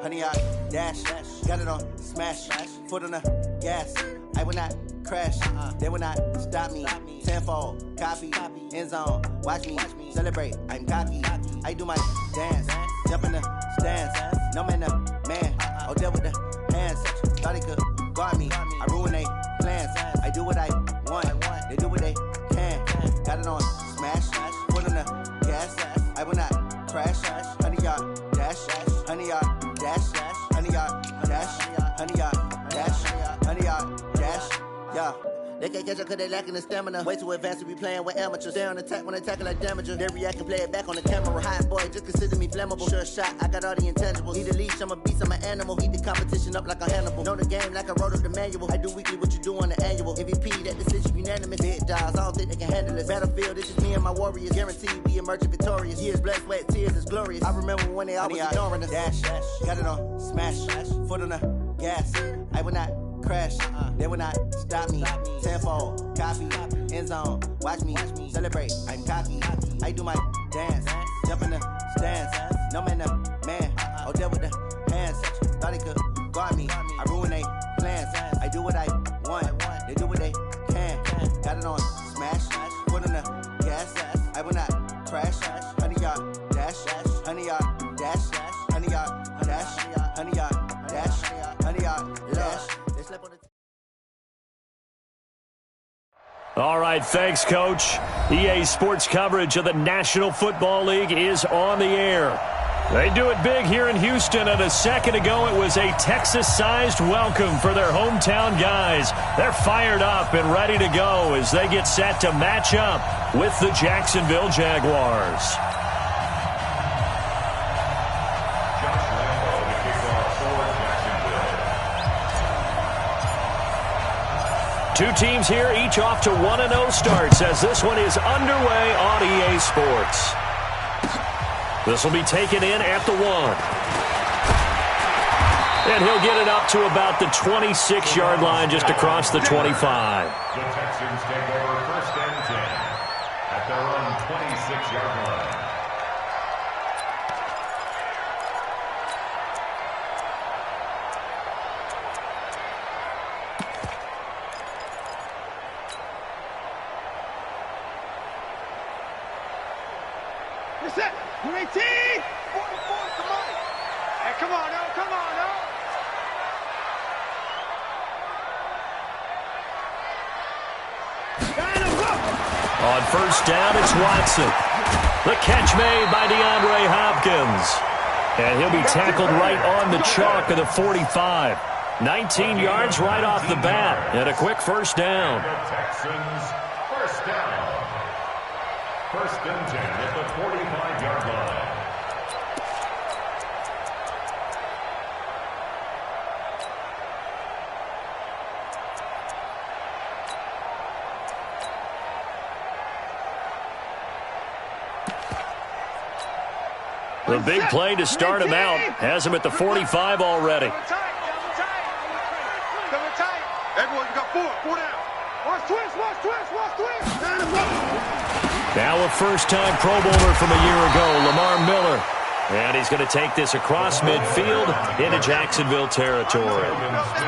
100 yard dash. Got it on smash. Foot on the gas. I will not crash. They will not stop me. Tenfold, copy, end zone. Watch me celebrate. I'm cocky. I do my dance. Jump in the stands. No man, the man. Oh, deal with the hands. Thought he could guard me. I ruin they plans. I do what I want. They do what they can. Got it on smash. Foot on the gas. I will not crash. 100 yard dash. 100 yard dash. 100 yard dash. 100 yard dash. 100 yard dash. Yeah. They can't catch up cause they lacking the stamina. Way too advanced to be playing with amateurs. Stay on attack when they tackle like damager. They react and play it back on the camera. Hot boy, just consider me flammable. Sure shot, I got all the intangibles. Need a leash, I'm a beast, I'm an animal. Heat the competition up like a Hannibal. Know the game like I wrote up the manual. I do weekly what you do on the annual. MVP, that decision unanimous. Big dogs, I don't think they can handle it. Battlefield, it's just me and my warriors. Guaranteed we emerging victorious. Years, blood, sweat, tears, it's glorious. I remember when they always ignoring us. Dash, got it on smash. Foot on the gas. I will not crash. They will not stop me. Tenfold, copy, end zone. Watch me celebrate. I'm cocky. I do my dance. Jump in the stands. No man, the man. Oh, deal with the hands. Thought he could guard me. I ruin they plans. I do what I want. They do what they can. Got it on smash. Foot on the gas. I will not crash. 100 yard dash. 100 yard dash. 100 yard dash. 100 yard dash. 100 yard dash. All right, thanks, Coach. EA Sports coverage of the National Football League is on the air. They do it big here in Houston, and a second ago it was a Texas-sized welcome for their hometown guys. They're fired up and ready to go as they get set to match up with the Jacksonville Jaguars. Two teams here, each off to 1-0 starts as this one is underway on EA Sports. This will be taken in at the 1. And he'll get it up to about the 26-yard line just across the 25. The Texans take over first and 10 at their own 26-yard line. Set. UAT! 44, come on. Hey, come on, no, come on, no. On first down, it's Watson. The catch made by DeAndre Hopkins. And he'll be tackled right on the chalk of the 45. 19 yards right off the bat. And a quick first down. The Texans, first down. First and 10 at the 45-yard line. The big play to start him out has him at the 45 already. Cover tight. Everyone, you got four down. Watch twist. Now a first-time Pro Bowler from a year ago, Lamar Miller. And he's going to take this across midfield into Jacksonville territory.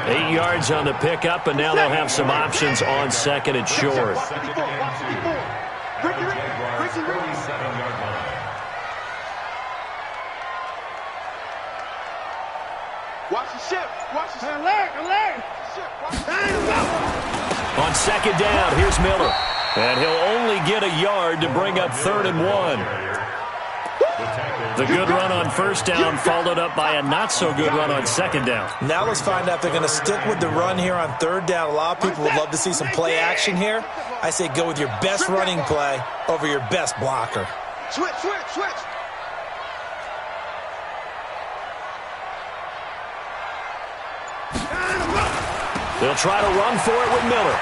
8 yards on the pickup, and now they'll have some options on second and short. Watch the ship. Alert. On second down, here's Miller. And he'll only get a yard to bring up 3rd and 1. The good run on first down followed up by a not-so-good run on second down. Now let's find out if they're going to stick with the run here on 3rd down. A lot of people would love to see some play action here. I say go with your best running play over your best blocker. Switch. They'll try to run for it with Miller.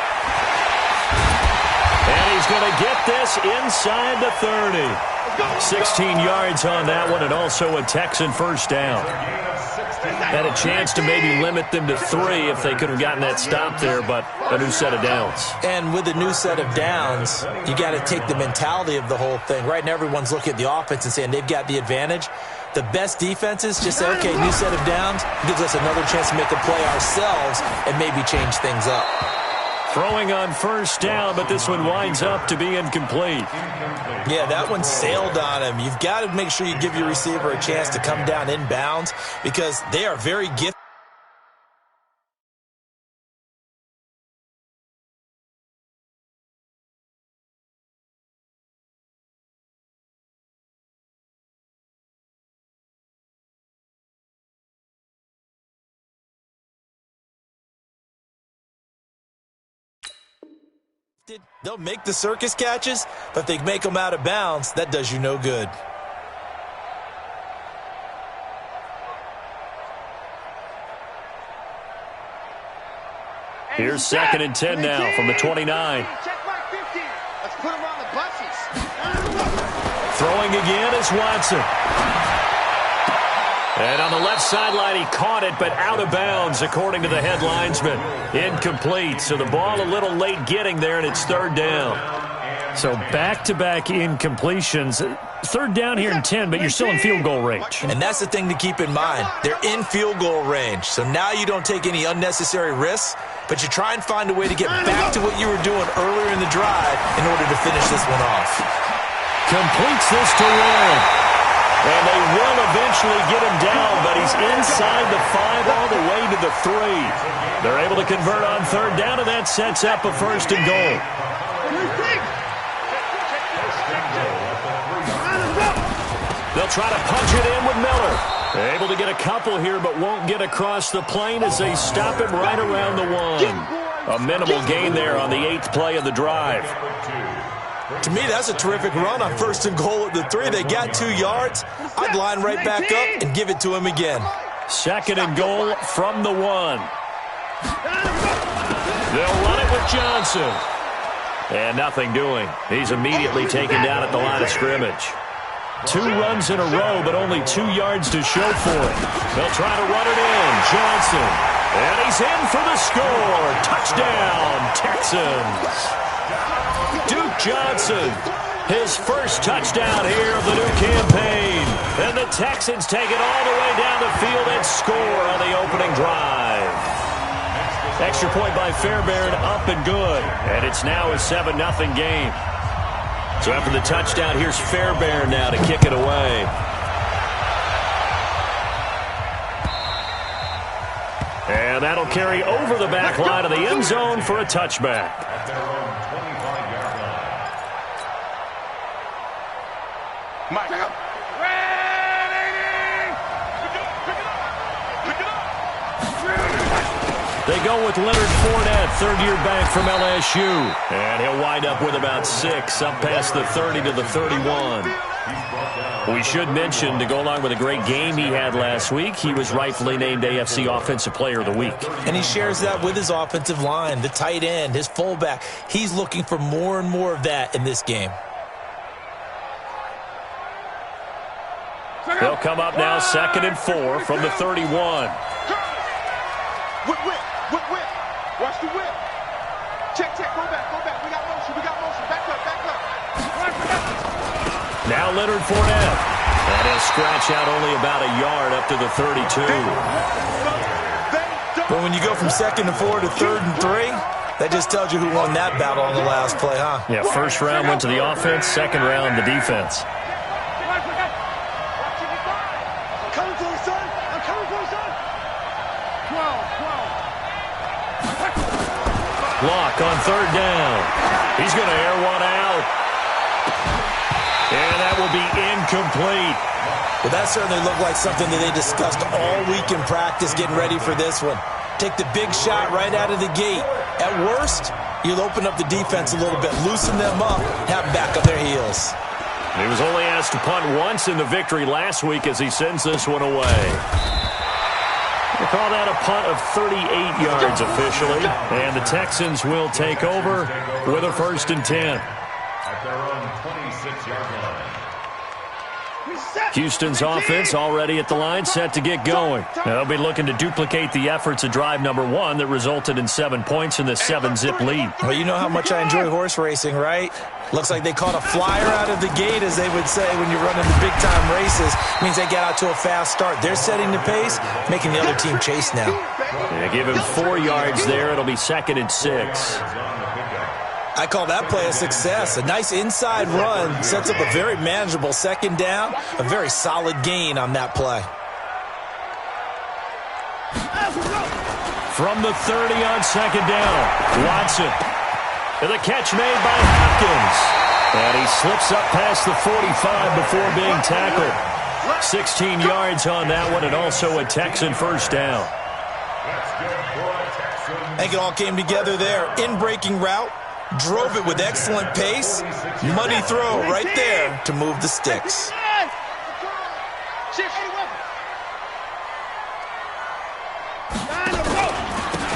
And he's going to get this inside the 30. 16 yards on that one, and also a Texan first down. Had a chance to maybe limit them to 3 if they could have gotten that stop there, but a new set of downs. And with a new set of downs, you got to take the mentality of the whole thing. Right now, everyone's looking at the offense and saying they've got the advantage. The best defenses just say, okay, new set of downs, gives us another chance to make a play ourselves and maybe change things up. Throwing on first down, but this one winds up to be incomplete. Yeah, that one sailed on him. You've got to make sure you give your receiver a chance to come down inbounds because they are very gifted. They'll make the circus catches, but if they make them out of bounds, that does you no good. Here's 2nd and 10 now from the 29. Check my 50. Let's put him on the buses. Throwing again is Watson. And on the left sideline, he caught it, but out of bounds, according to the head linesman. Incomplete, so the ball a little late getting there, and it's 3rd down. So back-to-back incompletions. 3rd down here in 10, but you're still in field goal range. And that's the thing to keep in mind. They're in field goal range, so now you don't take any unnecessary risks, but you try and find a way to get back to what you were doing earlier in the drive in order to finish this one off. Completes this to Warren. And they will eventually get him down, but he's inside the 5 all the way to the 3. They're able to convert on 3rd down, and that sets up a 1st and goal. They'll try to punch it in with Miller. Able to get a couple here, but won't get across the plane as they stop him right around the 1. A minimal gain there on the 8th play of the drive. To me, that's a terrific run on 1st and goal at the 3. They got 2 yards. I'd line right back up and give it to him again. 2nd and goal from the 1. They'll run it with Johnson. And nothing doing. He's immediately taken down at the line of scrimmage. 2 runs in a row, but only 2 yards to show for it. They'll try to run it in. Johnson. And he's in for the score. Touchdown, Texans. Duke Johnson, his first touchdown here of the new campaign. And the Texans take it all the way down the field and score on the opening drive. Extra point by Fairbairn, up and good. And it's now a 7-0 game. So after the touchdown, here's Fairbairn now to kick it away. And that'll carry over the back line of the end zone for a touchback. Mike. Ready! They go with Leonard Fournette, 3rd-year back from LSU. And he'll wind up with about 6, up past the 30 to the 31. We should mention, to go along with a great game he had last week, he was rightfully named AFC Offensive Player of the Week. And he shares that with his offensive line, the tight end, his fullback. He's looking for more and more of that in this game. They'll come up now 2nd and 4 from the 31. Whip. Watch the whip. Check. Go back. We got motion. Back up. Now Leonard Fournette. And he'll scratch out only about a yard up to the 32. But when you go from 2nd and 4 to 3rd and 3, that just tells you who won that battle on the last play, huh? Yeah, 1st round went to the offense, 2nd round the defense. Block on 3rd down. He's going to air one out. And that will be incomplete. Well, that certainly looked like something that they discussed all week in practice getting ready for this one. Take the big shot right out of the gate. At worst, you'll open up the defense a little bit, loosen them up, have them back on their heels. He was only asked to punt once in the victory last week as he sends this one away. We'll call that a punt of 38 yards officially. And the Texans will take over with a 1st and 10. At their own 26-yard line. Houston's offense already at the line, set to get going. They'll be looking to duplicate the efforts of drive number 1 that resulted in 7 points in the 7-zip lead. Well, you know how much I enjoy horse racing, right? Looks like they caught a flyer out of the gate, as they would say when you're running the big-time races. Means they get out to a fast start. They're setting the pace, making the other team chase now. They give him 4 yards there. It'll be 2nd and 6. I call that play a success. A nice inside run sets up a very manageable 2nd down. A very solid gain on that play. From the 30 on 2nd down, Watson. And the catch made by Hopkins. And he slips up past the 45 before being tackled. 16 yards on that one, and also a Texan first down. I think it all came together there. In-breaking route. Drove it with excellent pace. Money throw right there to move the sticks.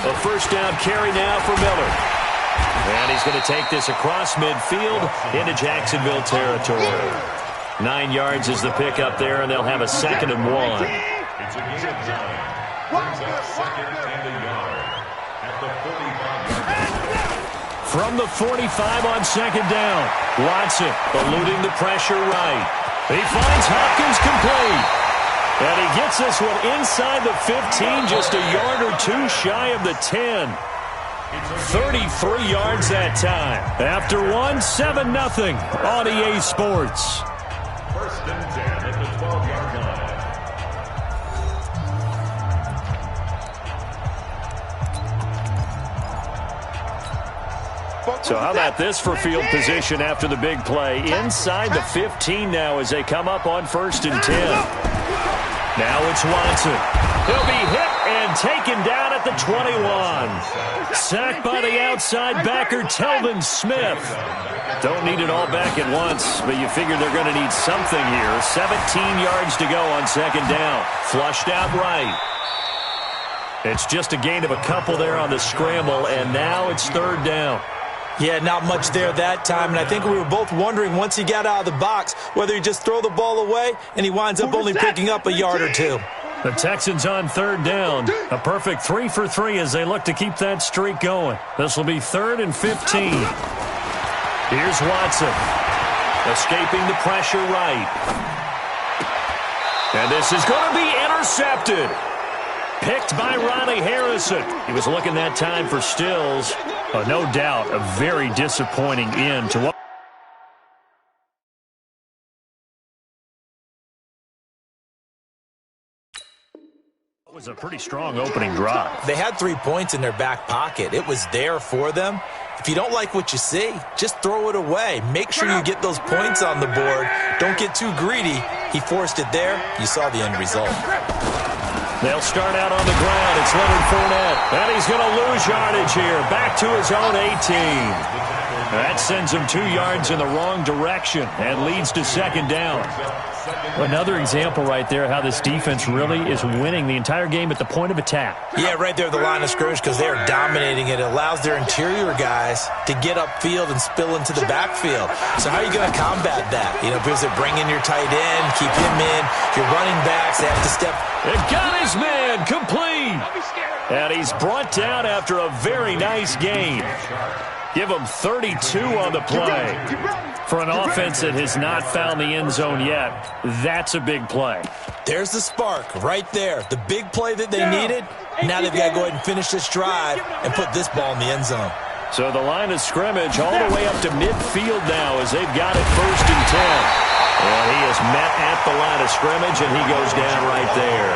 A first down carry now for Miller. And he's going to take this across midfield into Jacksonville territory. 9 yards is the pickup there, and they'll have a 2nd and 1. It's a gain of 9. Brings up 2nd and a yard at the 45-yard line. From the 45 on 2nd down, Watson eluding the pressure right. He finds Hopkins complete. And he gets this one inside the 15, just a yard or 2 shy of the 10. 33 yards that time. After 1, 7-0 on EA Sports. 1st and 10 at the 12-yard line. So how about this for field position after the big play? Inside the 15 now as they come up on 1st and 10. Now it's Watson. He'll be hit and taken down at the 21. Sacked by the outside backer, Telvin Smith. Don't need it all back at once, but you figure they're going to need something here. 17 yards to go on 2nd down. Flushed out right. It's just a gain of a couple there on the scramble, and now it's 3rd down. Yeah, not much there that time, and I think we were both wondering once he got out of the box whether he just throw the ball away, and he winds up only picking up a yard or 2. The Texans on 3rd down. A perfect 3 for 3 as they look to keep that streak going. This will be 3rd and 15. Here's Watson. Escaping the pressure right. And this is going to be intercepted. Picked by Ronnie Harrison. He was looking that time for Stills. No doubt a very disappointing end to what was a pretty strong opening drive. They had 3 points in their back pocket. It was there for them. If you don't like what you see, just throw it away. Make sure you get those points on the board. Don't get too greedy. He forced it there. You saw the end result. They'll start out on the ground. It's Leonard Fournette. And he's going to lose yardage here. Back to his own 18. That sends him 2 yards in the wrong direction and leads to 2nd down. Another example right there how this defense really is winning the entire game at the point of attack. Yeah, right there at the line of scrimmage because they are dominating it. It allows their interior guys to get upfield and spill into the backfield. So how are you going to combat that? You know, because they bring in your tight end, keep him in. Your running backs, they have to step. It got his man complete. And he's brought down after a very nice game. Give him 32 on the play. For an offense that has not found the end zone yet, that's a big play. There's the spark right there. The big play that they needed. Now they've got to go ahead and finish this drive and put this ball in the end zone. So the line of scrimmage all the way up to midfield now as they've got it 1st and 10. And he is met at the line of scrimmage, and he goes down right there.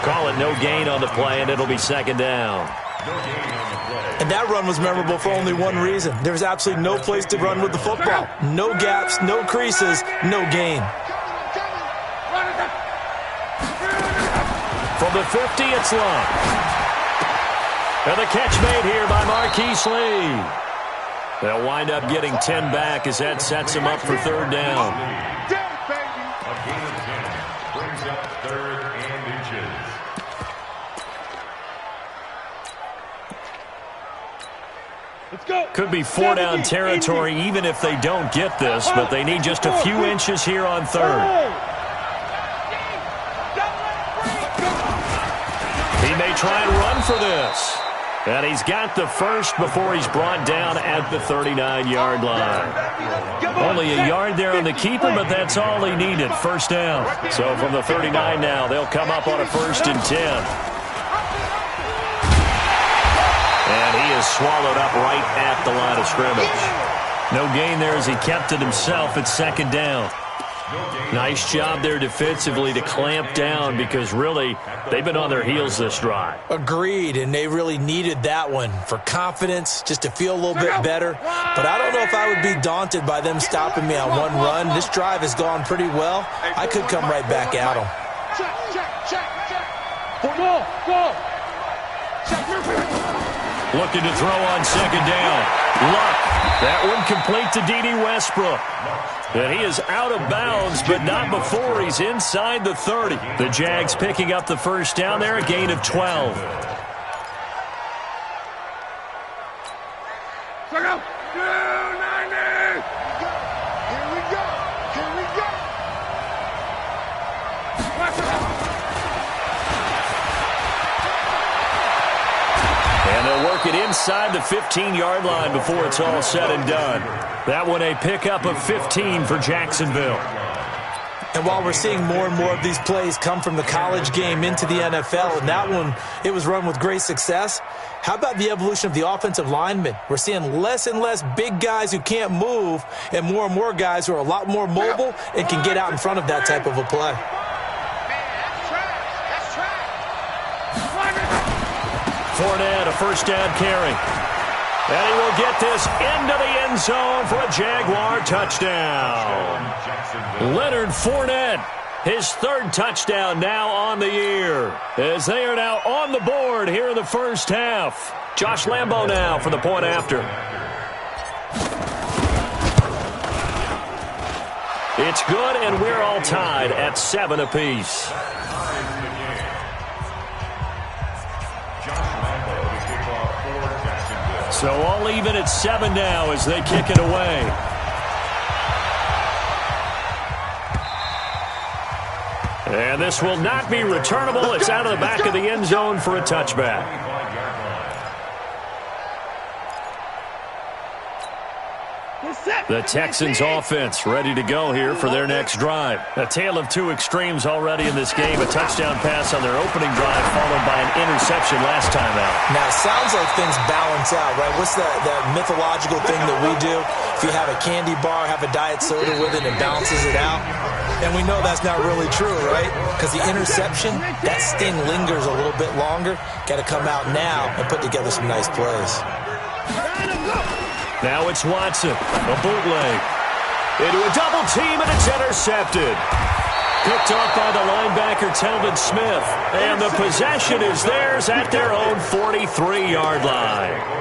Call it no gain on the play, and it'll be 2nd down. And that run was memorable for only one reason. There was absolutely no place to run with the football. No gaps, no creases, no gain. From the 50, it's long. And the catch made here by Marquise Lee. They'll wind up getting 10 back as that sets him up for 3rd down. A gain of 10 brings up 3rd and inches. Could be four-down territory even if they don't get this, but they need just a few inches here on third. He may try and run for this. And he's got the first before he's brought down at the 39-yard line. Only a yard there on the keeper, but that's all he needed. First down. So from the 39 now, they'll come up on a 1st and 10. And he is swallowed up right at the line of scrimmage. No gain there as he kept it himself at 2nd down. Nice job there defensively to clamp down because really they've been on their heels this drive. Agreed, and they really needed that one for confidence, just to feel a little bit better. But I don't know if I would be daunted by them stopping me on one run. This drive has gone pretty well. I could come right back at them. Looking to throw on 2nd down. Luck. That one complete to D.D. Westbrook. And he is out of bounds, but not before he's inside the 30. The Jags picking up the first down there, a gain of 12. And they'll work it inside the 15-yard line before it's all said and done. That one a pickup of 15 for Jacksonville. And while we're seeing more and more of these plays come from the college game into the NFL, and that one, it was run with great success, how about the evolution of the offensive linemen? We're seeing less and less big guys who can't move and more guys who are a lot more mobile and can get out in front of that type of a play. Fournette, a first down carry. And he will get this into the end zone for a Jaguar touchdown. Leonard Fournette, his 3rd touchdown now on the year, as they are now on the board here in the first half. Josh Lambo now for the point after. It's good, and we're all tied at 7 apiece. So all even at 7 now as they kick it away. And this will not be returnable. It's out of the back of the end zone for a touchback. The Texans offense ready to go here for their next drive. A tale of two extremes already in this game. A touchdown pass on their opening drive followed by an interception last time out. Now, it sounds like things balance out, right? What's that mythological thing that we do? If you have a candy bar, have a diet soda with it, it balances it out. And we know that's not really true, right? Because the interception, that sting lingers a little bit longer. Got to come out now and put together some nice plays. Now it's Watson, a bootleg. Into a double team, and it's intercepted. Picked off by the linebacker, Telvin Smith. And the possession is theirs at their own 43-yard line.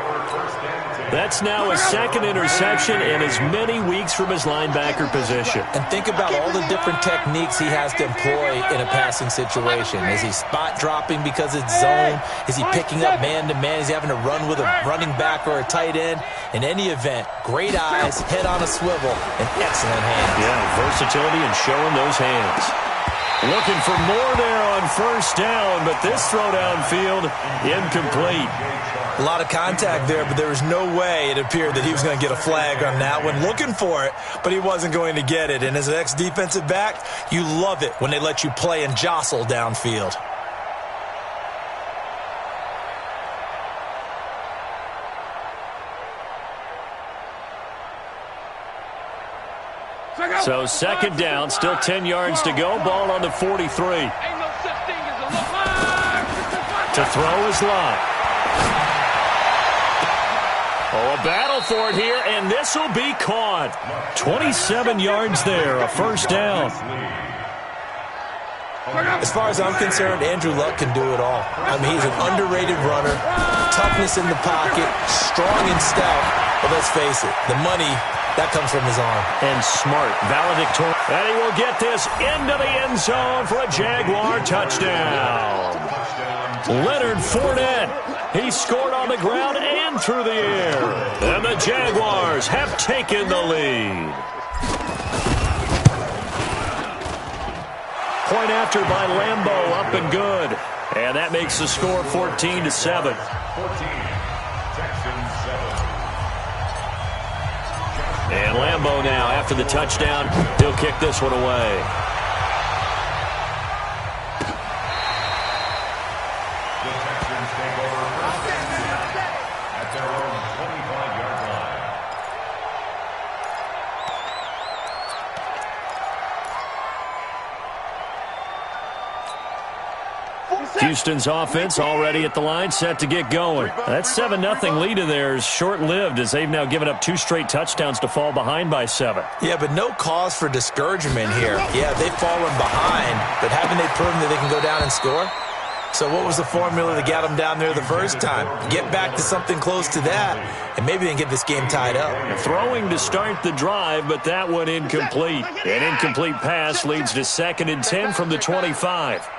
That's now a 2nd interception in as many weeks from his linebacker position. And think about all the different techniques he has to employ in a passing situation. Is he spot dropping because it's zone? Is he picking up man-to-man? Is he having to run with a running back or a tight end? In any event, great eyes, head on a swivel, and excellent hands. Yeah, versatility and showing those hands. Looking for more there on first down, but this throw downfield incomplete. A lot of contact there, but there was no way it appeared that he was going to get a flag on that one. Looking for it, but he wasn't going to get it. And as an ex-defensive back, you love it when they let you play and jostle downfield. So 2nd down, still 10 yards to go. Ball on the 43. To throw is Locke. Oh, a battle for it here, and this will be caught. 27 yards there, a first down. As far as I'm concerned, Andrew Luck can do it all. I mean, he's an underrated runner, toughness in the pocket, strong and stout. But let's face it, the money, that comes from his arm. And smart, valedictorian. And he will get this into the end zone for a Jaguar touchdown. Leonard Fournette He scored on the ground and through the air. And the Jaguars have taken the lead. Point after by Lambeau, up and good. And that makes the score 14-7. 14, Texans 7. And Lambeau now, after the touchdown, he'll kick this one away. The Texans take over first and 10 at their own 25-yard line. Houston's offense already at the line, set to get going. That 7-0 lead of theirs short-lived as they've now given up 2 straight touchdowns to fall behind by 7. Yeah, but no cause for discouragement here. Yeah, they've fallen behind, but haven't they proven that they can go down and score? So what was the formula that got them down there the first time? Get back to something close to that, and maybe they can get this game tied up. Throwing to start the drive, but that one incomplete. An incomplete pass leads to 2nd and 10 from the 25.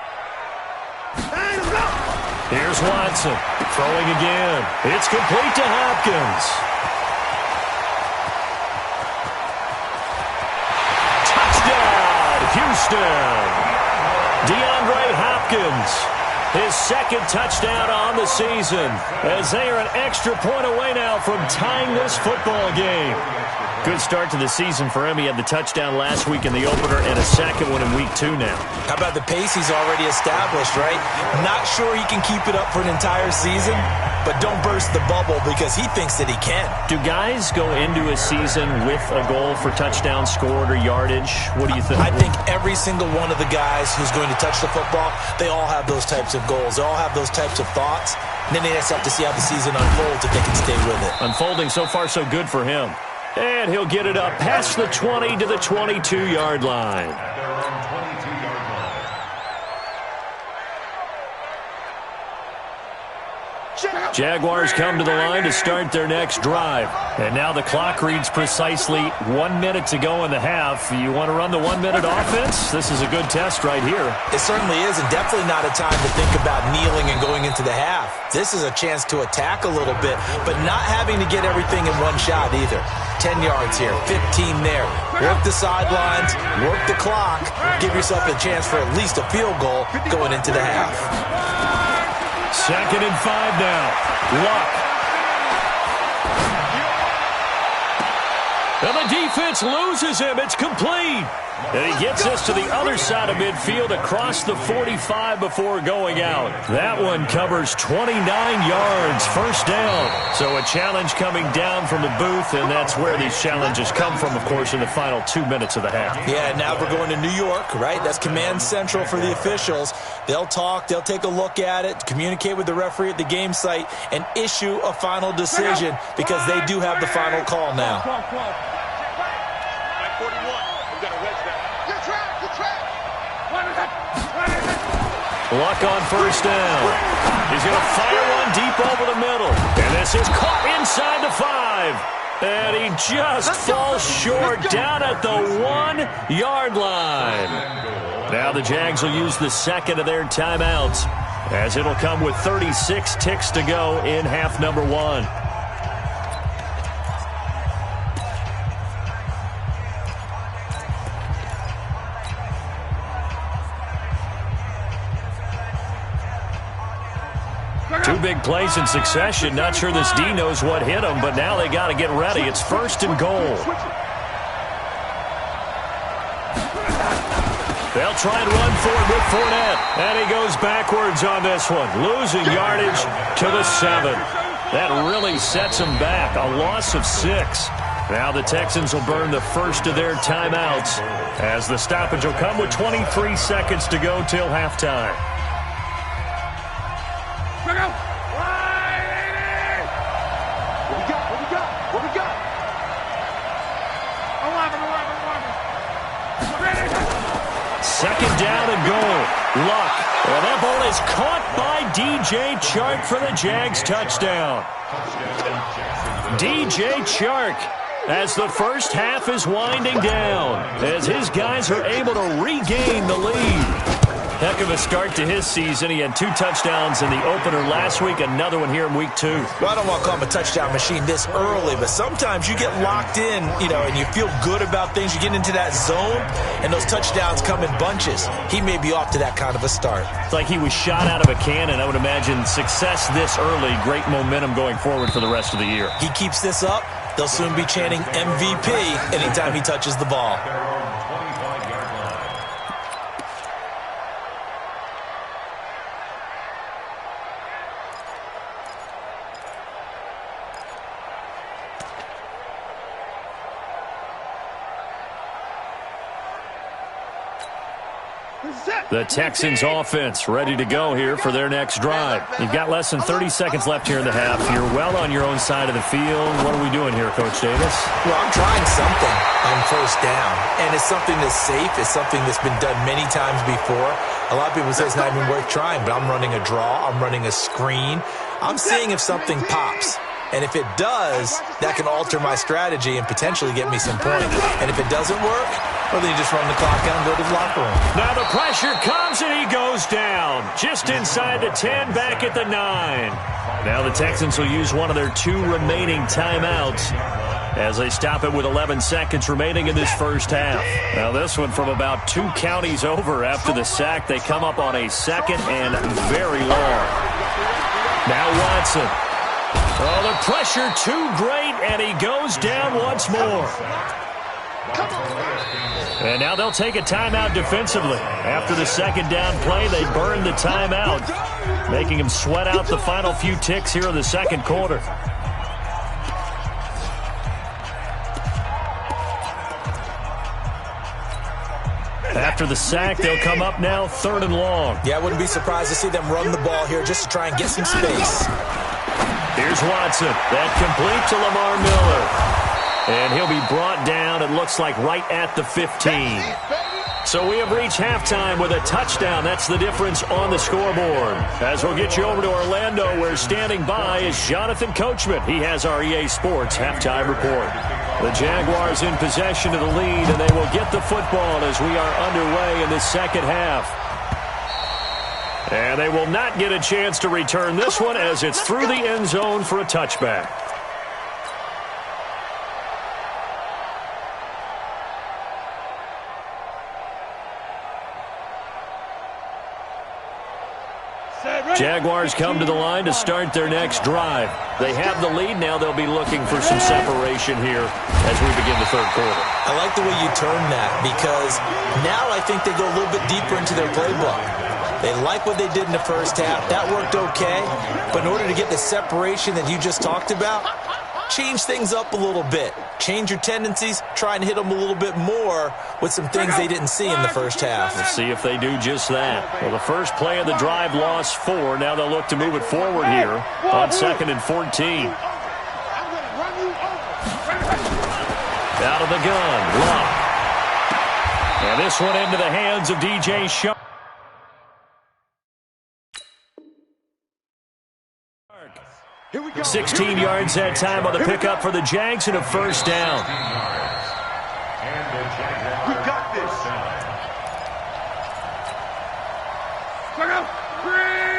Here's Watson, throwing again. It's complete to Hopkins. Touchdown, Houston. DeAndre Hopkins, his 2nd touchdown on the season, as they are an extra point away now from tying this football game. Good start to the season for him. He had the touchdown last week in the opener and a 2nd one in week 2 now. How about the pace he's already established, right? Not sure he can keep it up for an entire season, but don't burst the bubble because he thinks that he can. Do guys go into a season with a goal for touchdown scored or yardage? What do you think? I think every single one of the guys who's going to touch the football, they all have those types of goals. They all have those types of thoughts. And then they just have to see how the season unfolds if they can stay with it. Unfolding so far so good for him. And he'll get it up past the 20 to the 22-yard line. At their own 22-yard line. Jaguars come to the line to start their next drive. And now the clock reads precisely 1 minute to go in the half. You want to run the 1-minute offense? This is a good test right here. It certainly is, and definitely not a time to think about kneeling and going into the half. This is a chance to attack a little bit, but not having to get everything in one shot either. 10 yards here, 15 there. Work the sidelines, work the clock, give yourself a chance for at least a field goal going into the half. 2nd and 5 now. Luck. And the defense loses him. It's complete. And he gets this to the other side of midfield across the 45 before going out. That one covers 29 yards, first down. So a challenge coming down from the booth, and that's where these challenges come from, of course, in the final 2 minutes of the half. Yeah, now we're going to New York, right? That's command central for the officials. They'll talk, they'll take a look at it, communicate with the referee at the game site, and issue a final decision because they do have the final call now. 41. We've got a wedge there. Good track. Luck on first down. He's going to fire one deep over the middle. And this is caught inside the 5. And he just falls short down at the 1-yard line. Now the Jags will use the 2nd of their timeouts, as it'll come with 36 ticks to go in half number 1. Two big plays in succession. Not sure this D knows what hit him, but now they got to get ready. It's 1st and goal. They'll try and run forward with Fournette. And he goes backwards on this one, losing yardage to the 7. That really sets him back. A loss of 6. Now the Texans will burn the first of their timeouts, as the stoppage will come with 23 seconds to go till halftime. What we got? 2nd down and goal. Luck. Well, that ball is caught by DJ Chark for the Jags touchdown. DJ Chark, as the first half is winding down, as his guys are able to regain the lead. Heck of a start to his season. He had 2 touchdowns in the opener last week, another one here in week 2. Well, I don't want to call him a touchdown machine this early, but sometimes you get locked in, and you feel good about things. You get into that zone, and those touchdowns come in bunches. He may be off to that kind of a start. It's like he was shot out of a cannon. I would imagine success this early, great momentum going forward for the rest of the year. He keeps this up, they'll soon be chanting MVP anytime he touches the ball. The Texans offense ready to go here for their next drive. You've got less than 30 seconds left here in the half. You're well on your own side of the field. What are we doing here, Coach Davis? Well, I'm trying something on first down, and it's something that's safe. It's something that's been done many times before. A lot of people say it's not even worth trying, but I'm running a draw. I'm running a screen. I'm seeing if something pops. And if it does, that can alter my strategy and potentially get me some points. And if it doesn't work, well, then you just run the clock out and go to the locker room. Now the pressure comes and he goes down. Just inside the 10, back at the 9. Now the Texans will use one of their 2 remaining timeouts as they stop it with 11 seconds remaining in this first half. Now this one from about 2 counties over after the sack. They come up on a 2nd and very long. Now Watson. Oh, the pressure too great, and he goes down once more. And now they'll take a timeout defensively. After the 2nd down play, they burn the timeout, making him sweat out the final few ticks here in the 2nd quarter. After the sack, they'll come up now 3rd and long. Yeah, I wouldn't be surprised to see them run the ball here just to try and get some space. Here's Watson. That complete to Lamar Miller. And he'll be brought down, it looks like, right at the 15. So we have reached halftime with a touchdown. That's the difference on the scoreboard. As we'll get you over to Orlando, where standing by is Jonathan Coachman. He has our EA Sports halftime report. The Jaguars in possession of the lead, and they will get the football as we are underway in the 2nd half. And they will not get a chance to return this one as it's through the end zone for a touchback. Jaguars come to the line to start their next drive. They have the lead. Now they'll be looking for some separation here as we begin the 3rd quarter. I like the way you turn that, because now I think they go a little bit deeper into their playbook. They like what they did in the first half. That worked okay. But in order to get the separation that you just talked about, change things up a little bit. Change your tendencies. Try and hit them a little bit more with some things they didn't see in the first half. We'll see if they do just that. Well, the first play of the drive lost 4. Now they'll look to move it forward here on 2nd and 14. Out of the gun. Lock. And this one into the hands of DJ Shark. 16 yards that time on the pickup for the Jags and a 1st down. We got this.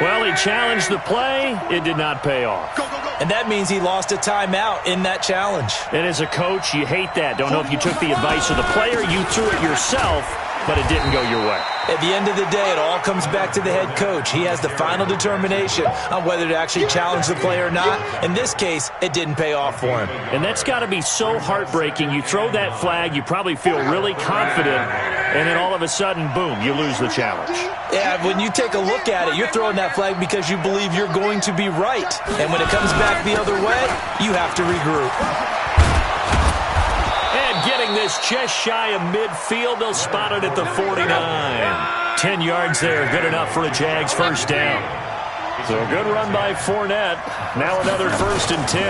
Well, he challenged the play. It did not pay off. And that means he lost a timeout in that challenge. And as a coach, you hate that. Don't know if you took the advice of the player, you threw it yourself, but it didn't go your way. At the end of the day, it all comes back to the head coach. He has the final determination on whether to actually challenge the play or not. In this case, it didn't pay off for him. And that's got to be so heartbreaking. You throw that flag, you probably feel really confident, and then all of a sudden, boom, you lose the challenge. Yeah, when you take a look at it, you're throwing that flag because you believe you're going to be right. And when it comes back the other way, you have to regroup. Getting this just shy of midfield. They'll spot it at the 49. 10 yards there. Good enough for a Jags 1st down. So a good run by Fournette. Now another 1st and 10.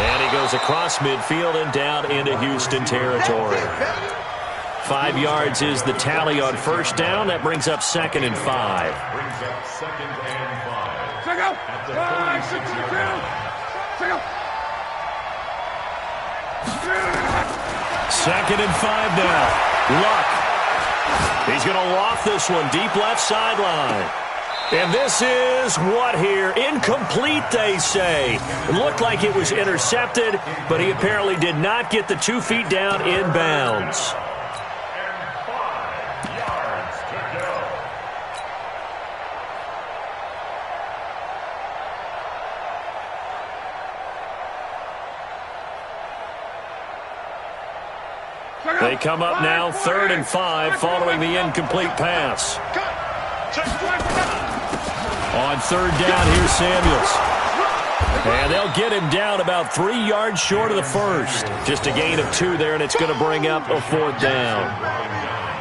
And he goes across midfield and down into Houston territory. 5 yards is the tally on 1st down. That brings up 2nd and 5. Brings up 2nd and 5. Check out. 5, 6, 2. Check out. 2nd and 5 now. Luck. He's going to loft this one deep left sideline. And this is what here? Incomplete, they say. It looked like it was intercepted, but he apparently did not get the 2 feet down in bounds. And 5 yards to go. They come up now 3rd and 5 following the incomplete pass. On 3rd down, here's Samuels. And they'll get him down about 3 yards short of the first. Just a gain of 2 there, and it's going to bring up a 4th down.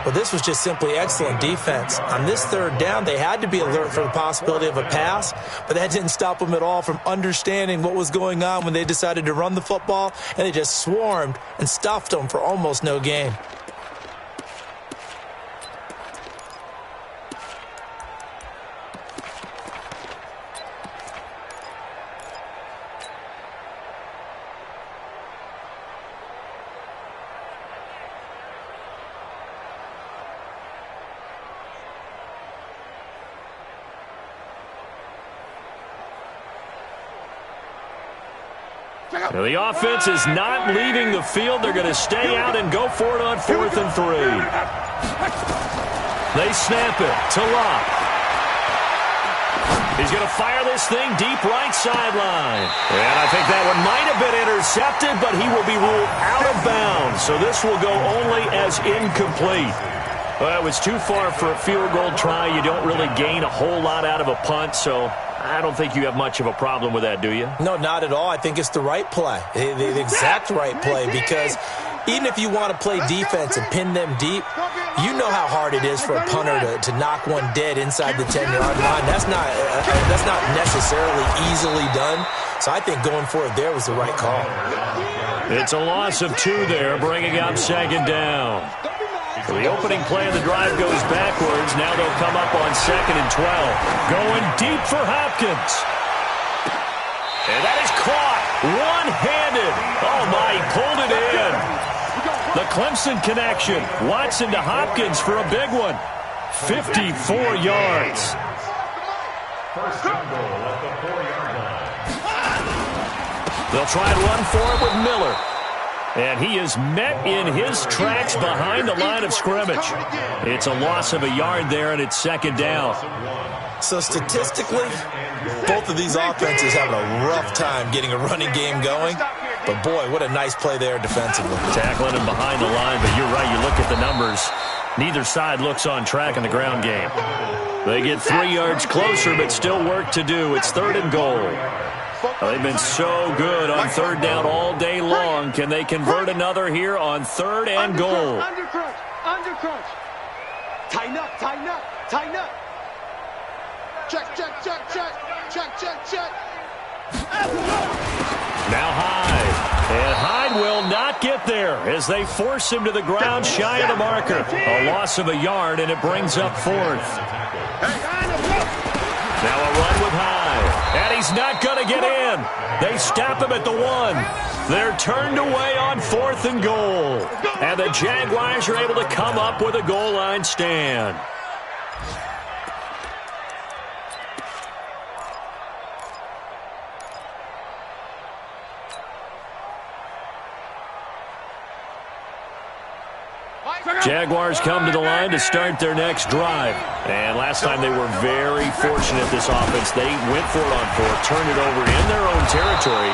Well, this was just simply excellent defense. On this 3rd down, they had to be alert for the possibility of a pass, but that didn't stop them at all from understanding what was going on when they decided to run the football, and they just swarmed and stuffed them for almost no gain. Now the offense is not leaving the field. They're going to stay out and go for it on 4th and 3. They snap it to Locke. He's going to fire this thing deep right sideline. And I think that one might have been intercepted, but he will be ruled out of bounds. So this will go only as incomplete. Well, it was too far for a field goal try. You don't really gain a whole lot out of a punt, so I don't think you have much of a problem with that, do you? No, not at all. I think it's the right play, the exact right play, because even if you want to play defense and pin them deep, you know how hard it is for a punter to knock one dead inside the 10-yard line. That's not necessarily easily done. So I think going for it there was the right call. It's a loss of 2 there, bringing up 2nd down. So the opening play of the drive goes backwards. Now they'll come up on 2nd and 12. Going deep for Hopkins. And that is caught one-handed. Oh, my, he pulled it in. The Clemson connection. Watson to Hopkins for a big one. 54 yards. First and goal at the 4-yard line. They'll try and run for it with Miller. And he is met in his tracks behind the line of scrimmage. It's a loss of a yard there, and it's 2nd down. So statistically, both of these offenses having a rough time getting a running game going. But, boy, what a nice play there defensively. Tackling him behind the line, but you're right. You look at the numbers. Neither side looks on track in the ground game. They get 3 yards closer, but still work to do. It's 3rd and goal. They've been so good on 3rd down all day long. Can they convert another here on 3rd and goal? Undercrunch, undercrunch. Tighten up, tighten up, tighten up. Check, check, check, check, check, check, check. Now Hyde. And Hyde will not get there as they force him to the ground shy of the marker. A loss of a yard, and it brings up 4th. Now a run with Hyde. And he's not going to get in. They stop him at the 1. They're turned away on 4th and goal. And the Jaguars are able to come up with a goal line stand. Jaguars come to the line to start their next drive. And last time they were very fortunate, this offense. They went for it on 4th, turned it over in their own territory,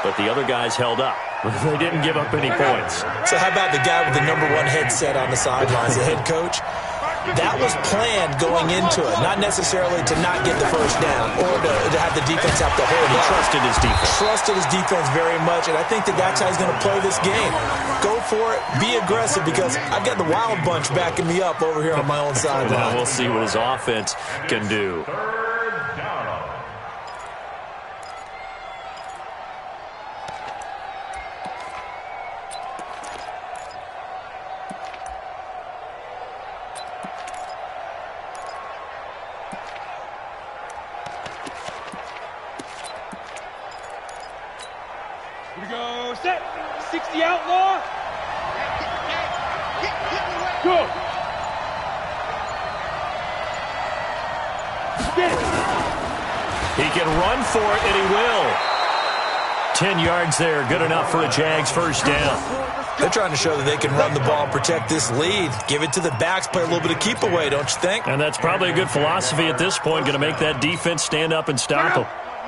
but the other guys held up. They didn't give up any points. So how about the guy with the number 1 headset on the sidelines, the head coach? That was planned going into it, not necessarily to not get the first down or to have the defense have to hold. He trusted his defense. Trusted his defense very much, and I think that's how he's going to play this game. Go for it, be aggressive, because I've got the wild bunch backing me up over here on my own sideline. Well, we'll see what his offense can do. 3rd down. Here we go, set. 60 outlaw. Get away. go. He can run for it, and he will. 10 yards there, good enough for a Jags first down. They're trying to show that they can run the ball and protect this lead. Give it to the backs, play a little bit of keep away, don't you think? And that's probably a good philosophy at this point, going to make that defense stand up and stop them.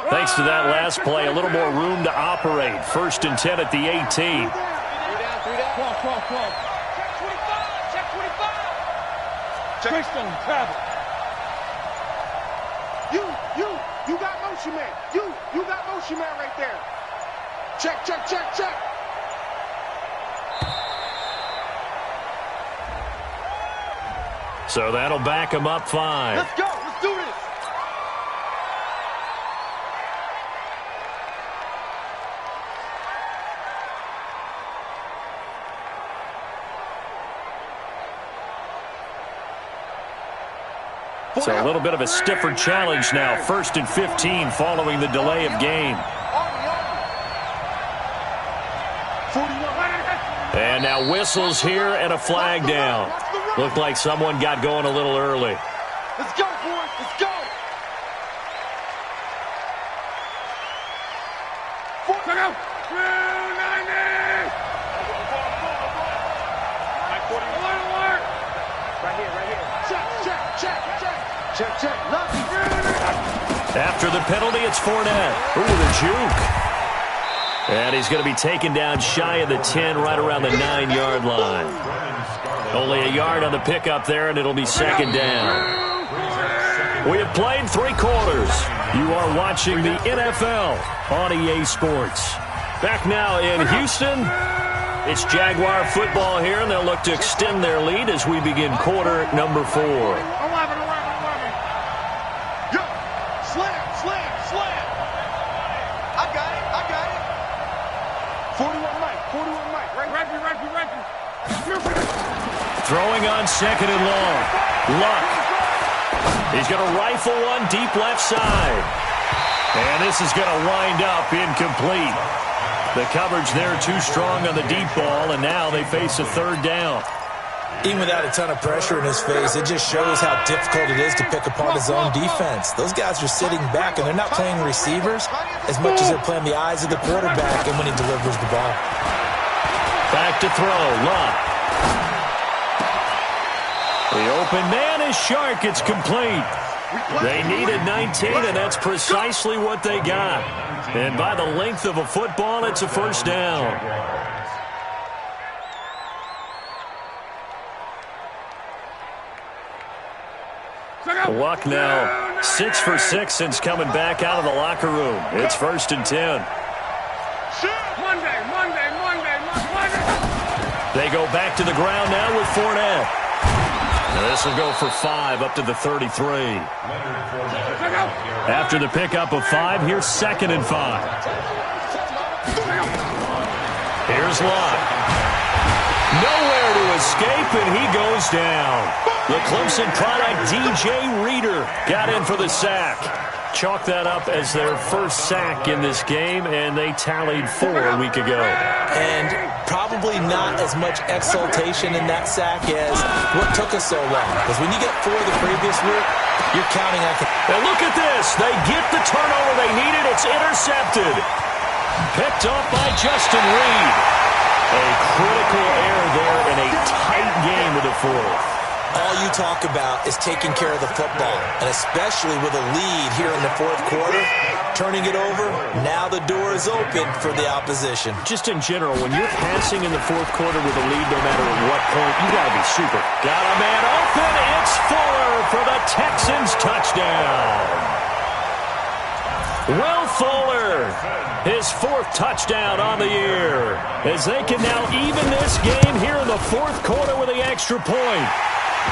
Thanks to that last play, a little more room to operate. 1st and 10 at the 18. Check 25. Check stone, travel. You got motion man. You got motion man right there. Check. So that'll back him up 5. Let's go. Let's do this. So a little bit of a stiffer challenge now. 1st and 15 following the delay of game. And now whistles here and a flag down. Looked like someone got going a little early. Let's go, boys. Let's go. Check out. 290. Right here. Check. After the penalty, it's Fournette. Ooh, the juke. And he's going to be taken down shy of the 10, right around the 9-yard line. Only a yard on the pickup there, and it'll be 2nd down. We have played 3 quarters. You are watching the NFL on EA Sports. Back now in Houston, it's Jaguar football here, and they'll look to extend their lead as we begin quarter number 4. 11. Yo, slam. I got it. 41 Mike. Right. Throwing on 2nd and long. Luck. He's going to rifle one deep left side. And this is going to wind up incomplete. The coverage there too strong on the deep ball, and now they face a 3rd down. Even without a ton of pressure in his face, it just shows how difficult it is to pick apart his own defense. Those guys are sitting back, and they're not playing receivers as much as they're playing the eyes of the quarterback and when he delivers the ball. Back to throw. Luck. The open man is Shark. It's complete. They needed 19, and that's precisely what they got. And by the length of a football, it's a 1st down. Luck now 6 for 6 since coming back out of the locker room. It's 1st and 10. Monday. They go back to the ground now with Fournette. Now this will go for 5 up to the 33. After the pickup of 5, here's 2nd and 5. Here's Luck. Nowhere to escape, and he goes down. The Clemson product, DJ Reader, got in for the sack. Chalk that up as their first sack in this game, and they tallied 4 a week ago. And probably not as much exultation in that sack as what took us so long. Because when you get 4 the previous week, you're counting on... And look at this. They get the turnover they needed. It's intercepted. Picked off by Justin Reed. A critical error there in a tight game with the 4th. All you talk about is taking care of the football, and especially with a lead here in the 4th quarter, turning it over, now the door is open for the opposition. Just in general, when you're passing in the 4th quarter with a lead, no matter at what point, you got to be super. Got a man open. It's Fuller for the Texans touchdown. Will Fuller, his 4th touchdown on the year, as they can now even this game here in the 4th quarter with the extra point.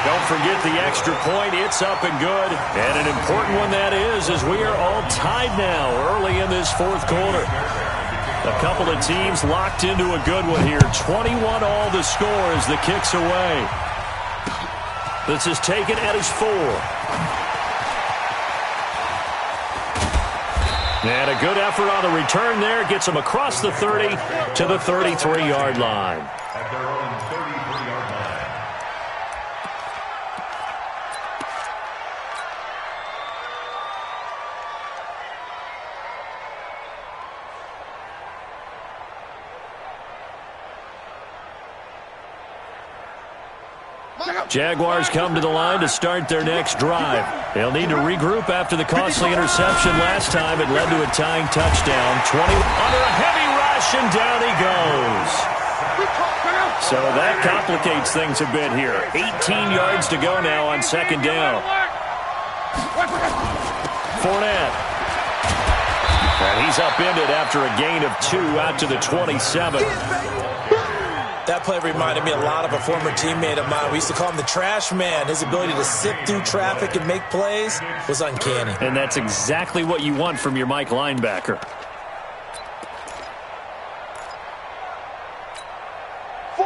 Don't forget the extra point. It's up and good. And an important one that is, as we are all tied now early in this 4th quarter. A couple of teams locked into a good one here. 21 all the score as the kick's away. This is taken at his 4. And a good effort on the return there. Gets him across the 30 to the 33-yard line. At their own 33-yard line. Jaguars come to the line to start their next drive. They'll need to regroup after the costly interception last time. It led to a tying touchdown. 20 under a heavy rush, and down he goes. So that complicates things a bit here. 18 yards to go now on second down. Fournette. And he's upended after a gain of 2 out to the 27. That play reminded me a lot of a former teammate of mine. We used to call him the trash man. His ability to sift through traffic and make plays was uncanny. And that's exactly what you want from your Mike linebacker.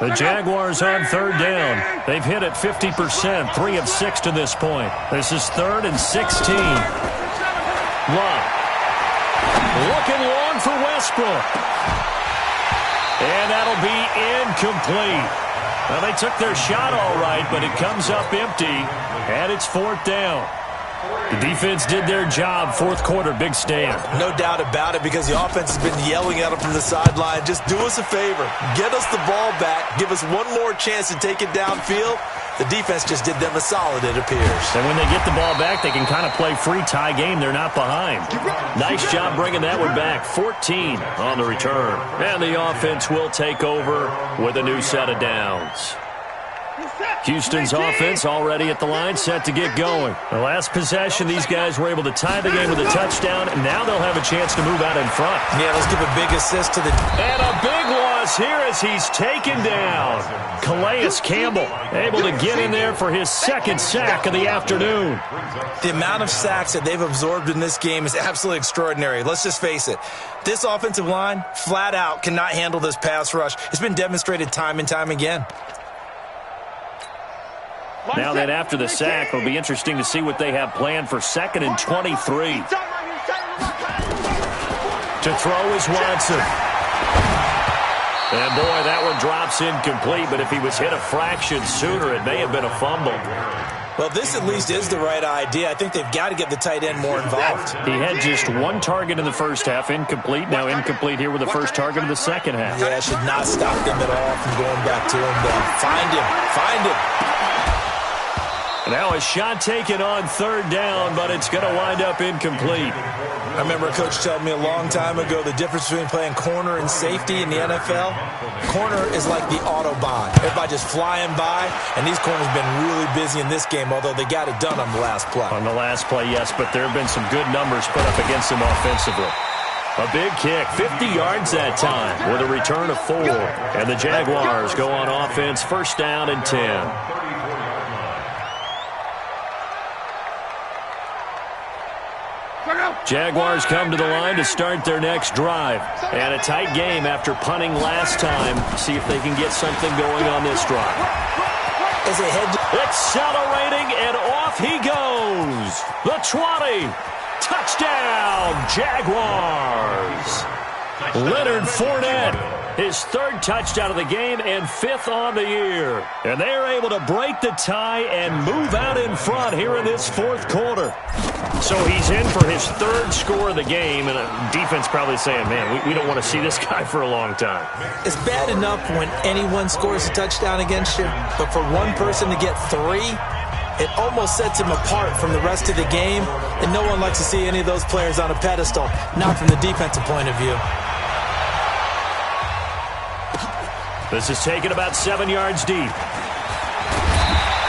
The Jaguars on third down. They've hit it 50%, 3 of 6 to this point. This is 3rd and 16. Love. Looking long for Westbrook. And that'll be incomplete. Well, they took their shot all right, but it comes up empty, and it's 4th down. The defense did their job. 4th quarter, big stand. No doubt about it, because the offense has been yelling at them from the sideline. Just do us a favor. Get us the ball back. Give us one more chance to take it downfield. The defense just did them a solid, it appears. And when they get the ball back, they can kind of play free tie game. They're not behind. Nice job bringing that one back. 14 on the return. And the offense will take over with a new set of downs. Houston's offense already at the line, set to get going. The last possession, these guys were able to tie the game with a touchdown, and now they'll have a chance to move out in front. Yeah, let's give a big assist to the... And a big loss here as he's taken down. Calais Campbell able to get in there for his 2nd sack of the afternoon. The amount of sacks that they've absorbed in this game is absolutely extraordinary. Let's just face it. This offensive line, flat out, cannot handle this pass rush. It's been demonstrated time and time again. Now that after the sack, it'll be interesting to see what they have planned for 2nd and 23. To throw is Watson. And boy, that one drops incomplete, but if he was hit a fraction sooner, it may have been a fumble. Well, this at least is the right idea. I think they've got to get the tight end more involved. He had just 1 target in the first half, incomplete. Now incomplete here with the first target of the second half. Yeah, it should not stop them at all from going back to him, though. Find him. Find him. Now a shot taken on 3rd down, but it's going to wind up incomplete. I remember a coach telling me a long time ago the difference between playing corner and safety in the NFL. Corner is like the Autobahn. Everybody just flying by, and these corners have been really busy in this game, although they got it done on the last play. On the last play, yes, but there have been some good numbers put up against them offensively. A big kick, 50 yards that time, with a return of 4. And the Jaguars go on offense, 1st down and 10. Jaguars come to the line to start their next drive. And a tight game after punting last time. See if they can get something going on this drive. Accelerating, and off he goes. The 20. Touchdown, Jaguars. Leonard Fournette, his 3rd touchdown of the game and 5th on the year. And they're able to break the tie and move out in front here in this 4th quarter. So he's in for his 3rd score of the game, and the defense probably saying, man, we don't want to see this guy for a long time. It's bad enough when anyone scores a touchdown against you, but for one person to get 3, it almost sets him apart from the rest of the game, and no one likes to see any of those players on a pedestal, not from the defensive point of view. This is taken about 7 yards deep.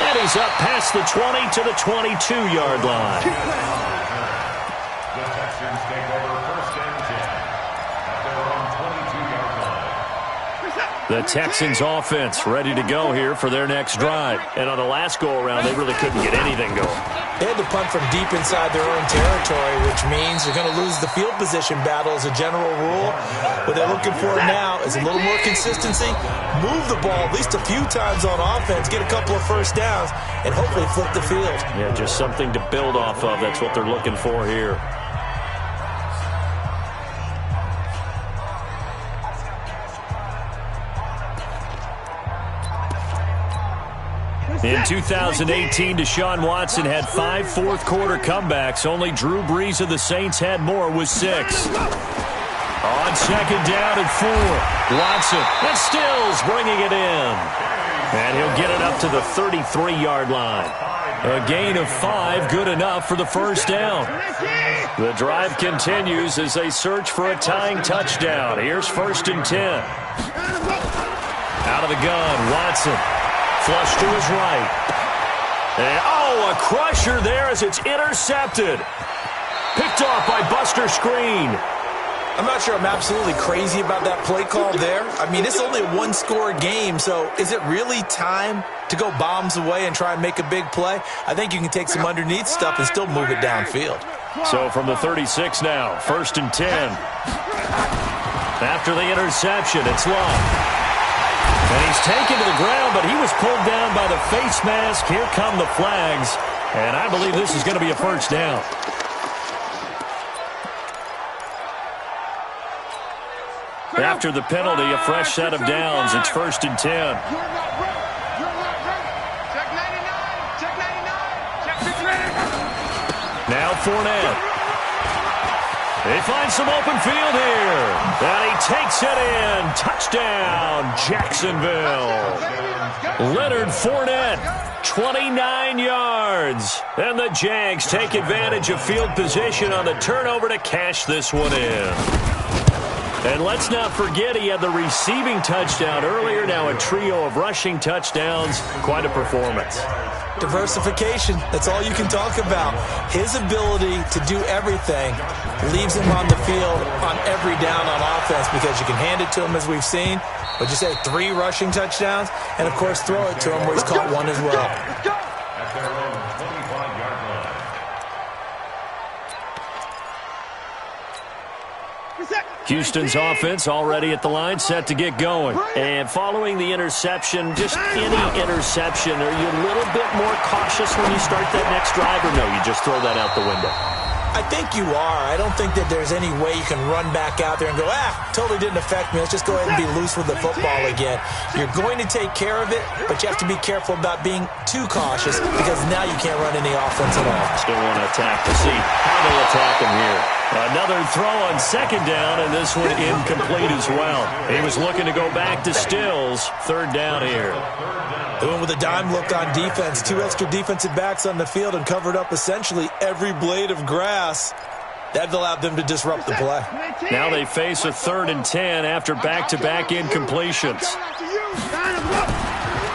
And he's up past the 20 to the 22-yard line. The Texans take over 1st and 10 at their own 22-yard line. The Texans offense ready to go here for their next drive. And on the last go-around, they really couldn't get anything going. They had to punt from deep inside their own territory, which means they're going to lose the field position battle as a general rule. What they're looking for now is a little more consistency, move the ball at least a few times on offense, get a couple of 1st downs, and hopefully flip the field. Yeah, just something to build off of. That's what they're looking for here. In 2018, Deshaun Watson had 5 4th-quarter comebacks. Only Drew Brees of the Saints had more with 6. On on second down and 4. Watson and Stills bringing it in. And he'll get it up to the 33-yard line. A gain of 5, good enough for the first down. The drive continues as they search for a tying touchdown. Here's 1st and 10. Out of the gun, Watson. Flush to his right. And, a crusher there as it's intercepted. Picked off by Buster Screen. I'm not sure I'm absolutely crazy about that play call there. I mean, it's only a one-score game, so is it really time to go bombs away and try and make a big play? I think you can take some underneath stuff and still move it downfield. So from the 36 now, 1st and 10. After the interception, it's long. And he's taken to the ground, but he was pulled down by the face mask. Here come the flags, and I believe this is going to be a first down. After the penalty, a fresh set of downs. It's 1st and 10. You're not ready. You're not ready. Check 99. Check 99. Check 69. Now Fournette. They find some open field here. And he takes it in. Touchdown, Jacksonville. Leonard Fournette, 29 yards. And the Jags take advantage of field position on the turnover to cash this one in. And let's not forget he had the receiving touchdown earlier. Now a trio of rushing touchdowns. Quite a performance. Diversification, that's all you can talk about. His ability to do everything leaves him on the field on every down on offense because you can hand it to him as we've seen. What'd you say, 3 rushing touchdowns? And, of course, throw it to him where he's caught 1 as well. At their own 25-yard line. Houston's offense already at the line, set to get going. And following the interception, just any interception, are you a little bit more cautious when you start that next drive, or no, you just throw that out the window? I think you are. I don't think that there's any way you can run back out there and go, totally didn't affect me. Let's just go ahead and be loose with the football again. You're going to take care of it, but you have to be careful about being too cautious because now you can't run any offense at all. Still want to attack to see how they'll attack him here. Another throw on second down, and this one incomplete as well. He was looking to go back to Stills. 3rd down here. Doing with a dime look on defense. 2 extra defensive backs on the field and covered up essentially every blade of grass. That allowed them to disrupt the play. Now they face a 3rd and 10 after back-to-back incompletions.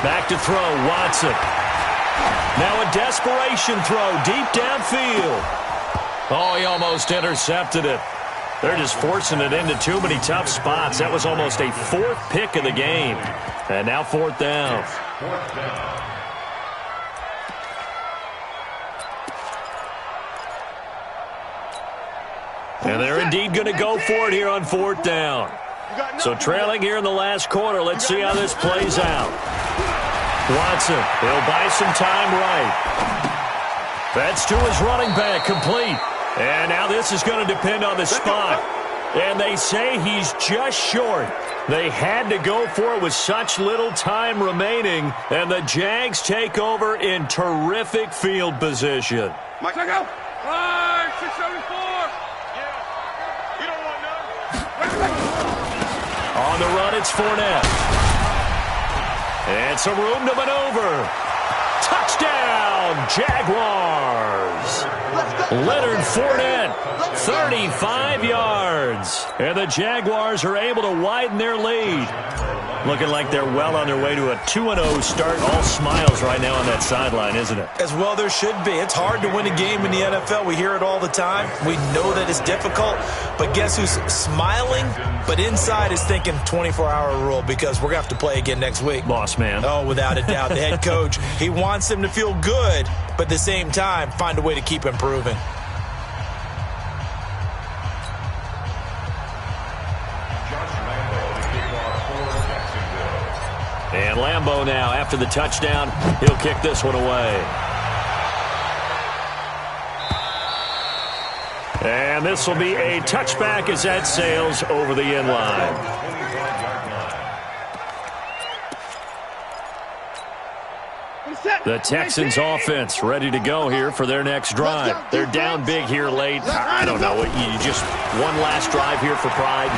Back to throw, Watson. Now a desperation throw deep downfield. Oh, he almost intercepted it. They're just forcing it into too many tough spots. That was almost a 4th pick of the game. And now 4th down. 4th down. And they're indeed going to go for it here on 4th down. So trailing here in the last quarter. Let's see how this plays out. Watson, he'll buy some time right. That's to his running back, complete. And now this is going to depend on the spot. And they say he's just short. They had to go for it with such little time remaining. And the Jags take over in terrific field position. Mike, go. 674. Yeah. You don't want none. On the run, it's Fournette. And some room to maneuver. Touchdown, Jaguars. Leonard Fournette, 35 yards. And the Jaguars are able to widen their lead. Looking like they're well on their way to a 2-0 start. All smiles right now on that sideline, isn't it? As well there should be. It's hard to win a game in the NFL. We hear it all the time. We know that it's difficult. But guess who's smiling? But inside is thinking 24-hour rule because we're going to have to play again next week. Boss man. Oh, without a doubt. The head coach, he wants them to feel good, but at the same time, find a way to keep improving. And Lambeau now, after the touchdown, he'll kick this one away. And this will be a touchback as that sails over the end line. The Texans offense ready to go here for their next drive. They're down big here late. I don't know. You just one last drive here for pride.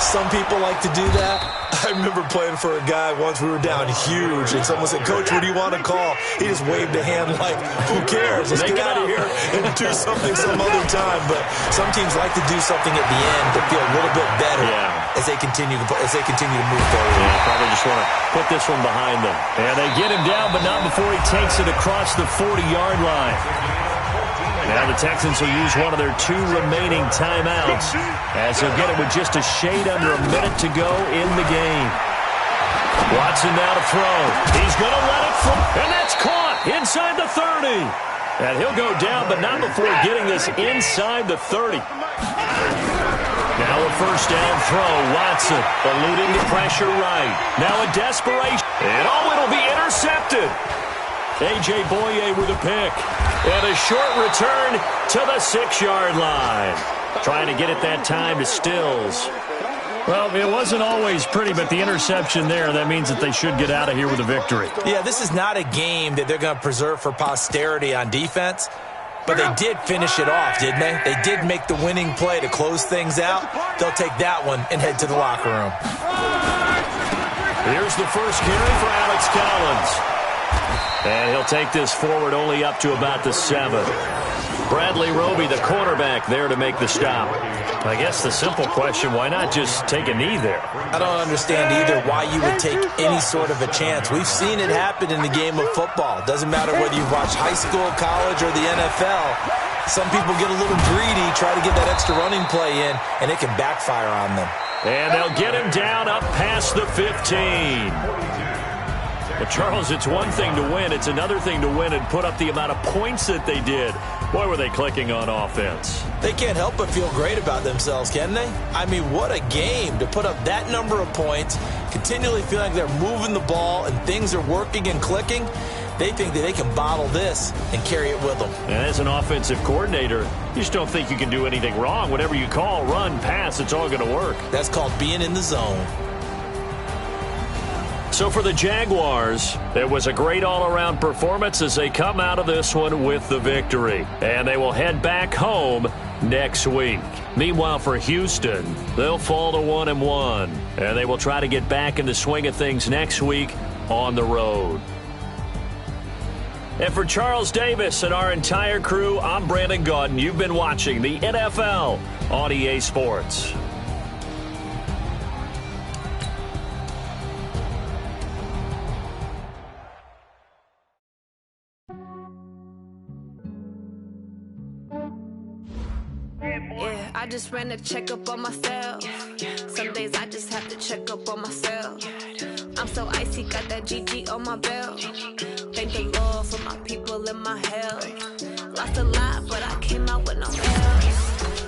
Some people like to do that. I remember playing for a guy once. We were down huge, and someone said, "Coach, what do you want to call?" He just waved a hand like, "Who cares? Let's get out of here and do something some other time." But some teams like to do something at the end to feel a little bit better as they continue to move forward. Yeah, probably just want to put this one behind them. And they get him down, but not before he takes it across the 40-yard line. Now the Texans will use one of their 2 remaining timeouts as they'll get it with just a shade under a minute to go in the game. Watson now to throw. He's going to let it fly, and that's caught inside the 30. And he'll go down, but not before getting this inside the 30. Now a first down throw. Watson eluding the pressure right. Now a desperation. And it'll be intercepted. A.J. Boye with a pick. And a short return to the 6-yard line. Trying to get it that time to Stills. Well, it wasn't always pretty, but the interception there, that means that they should get out of here with a victory. Yeah, this is not a game that they're going to preserve for posterity on defense, but they did finish it off, didn't they? They did make the winning play to close things out. They'll take that one and head to the locker room. Here's the first carry for Alex Collins. And he'll take this forward only up to about the 7. Bradley Roby, the cornerback, there to make the stop. I guess the simple question, why not just take a knee there? I don't understand either why you would take any sort of a chance. We've seen it happen in the game of football. Doesn't matter whether you watch high school, college, or the NFL. Some people get a little greedy, try to get that extra running play in, and it can backfire on them. And they'll get him down up past the 15. But, Charles, it's one thing to win. It's another thing to win and put up the amount of points that they did. Boy, were they clicking on offense. They can't help but feel great about themselves, can they? I mean, what a game to put up that number of points, continually feeling like they're moving the ball and things are working and clicking. They think that they can bottle this and carry it with them. And as an offensive coordinator, you just don't think you can do anything wrong. Whatever you call, run, pass, it's all going to work. That's called being in the zone. So for the Jaguars, it was a great all-around performance as they come out of this one with the victory. And they will head back home next week. Meanwhile, for Houston, they'll fall to 1-1. And they will try to get back in the swing of things next week on the road. And for Charles Davis and our entire crew, I'm Brandon Gaudin. You've been watching the NFL on EA Sports. Yeah, I just ran a checkup on myself. Some days I just have to check up on myself. I'm so icy, got that GG on my belt. Thank the Lord for my people and my health. Lost a lot, but I came out with no else.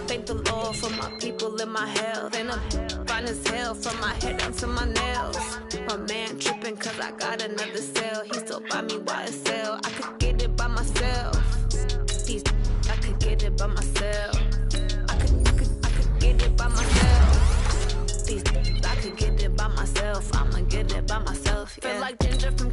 Thank the Lord for my people and my health. And I'm fine as hell from my head down to my nails. My man tripping cause I got another cell. He still buy me YSL. I could get it by myself. I could get it by myself. I could get it by myself. I could get it by myself. I'ma get it by myself. Yeah. Feel like ginger from